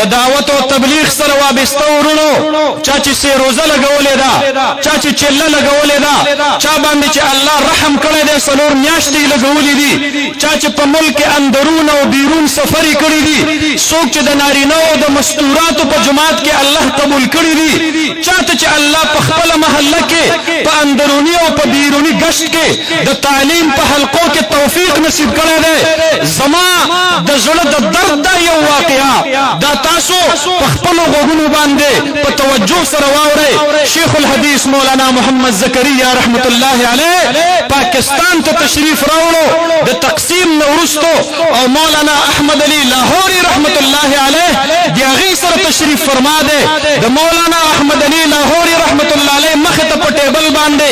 د دعوت او تبلیغ سره وابسته ورونو چا چې سي روزه لګولې ده چا چې چله لګولې ده چا باندې چې الله رحم کړی دی سلور میاشتې لګولې دي چا چې په ملک اندرون او بیرون سفر کړی دي څوک چې د نارینه او د مستوراتو په جماعت کې الله قبول کړی دي چاته چې الله په خپل محله کې په اندرونی او په بیرونی گشت کې د تعلیم په حلقو کې توفیق نصیب کړی دی زما د زړه د درد دا یو واقعا دا تاسو په خپل غوږونو باندې په توجه سره واورئ شیخ الحدیث مولانا محمد زکریا رحمت الله علیه پاکستان ته تشریف راوړو د تقسیم نه وروسته او مولانا احمد علی لاہوری رحمت الله علیه د هغې سره تشریف فرما دی د مولانا احمد علی لاہوری رحمت الله علیه مخې ته په ټیبل باندې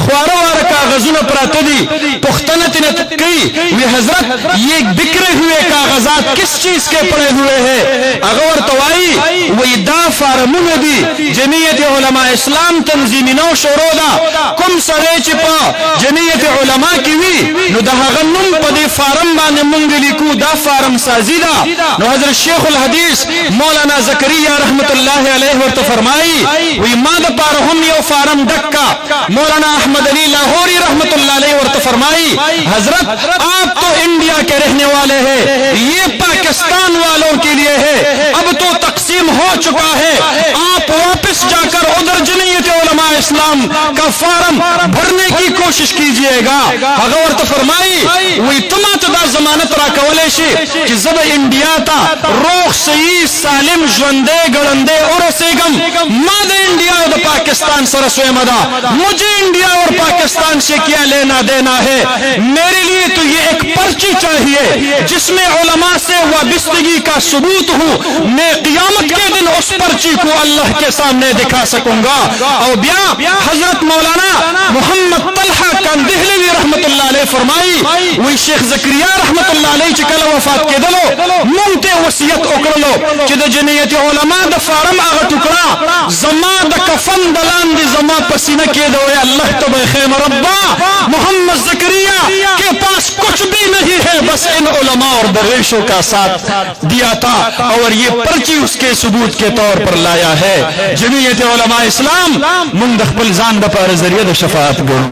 خواره واره کاغذونه پراته دي پوښتنه ترې کوي وی حضرت یہ بکھرے ہوئے کاغذات کس چیز کے پڑے ہوئے ہیں هغه ورته وایي وی دا فارمونه دي جمعیت علماء اسلام تنظیمي نو شروع ده کوم سړی چې په جمعیت علما کې وي نو د هغه نوم په دې فارم باندې مونږ لیکو دا فارم سازي ده نو حضرت شیخ الحدیث مولانا زکریا رحمت الله علیه ورته فرمایي وی ما د پاره هم یو فارم ډکا مولانا احمد علی لاہوری رحمت اللہ علیہ ورته فرمائی حضرت آپ تو انڈیا کے رہنے والے ہیں یہ پاکستان والوں کے لیے ہے اب تو تقسیم ہو چکا ہے آپ واپس جا کر ادھر جمعیت علماء اسلام کا فارم بھرنے کی کوشش کیجئے گا هغه ورته فرمائی وی تما ته دا ضمانت را کولای شي چې زه به انډیا ته روغ صحیح سالم ژوندی ګړندی ورسېږم ما د انډیا او د پاکستان سره سویمه ده مجھے انڈیا اور پاکستان سے کیا لینا دینا ہے میرے لیے تو یہ ایک پرچی چاہیے جس میں علماء سے وابستگی کا ثبوت ہو میں قیامت کے دن اس پرچی کو اللہ کے سامنے دکھا سکوں گا اور بیا حضرت مولانا محمد طلحہ کندہلوی رحمت اللہ علیہ فرمائی وی شیخ زکریا رحمت اللہ علیہ چې کله وفات کېدلو مونږ ته وصیت وکړلو چې د جمعیت علماء د فارم هغه ټوکړه زما د کفن د لاندې زما په سینه کېده وی اللہ تب خیم ربا محمد زکریا کے پاس کچھ بھی نہیں ہے بس ان علماء اور درویشوں کا ساتھ دیا تھا اور یہ پرچی اس کے ثبوت کے طور پر لایا ہے جمعیت علماء اسلام منگ خپل ځان د پاره ذریعہ د شفاعت ګڼو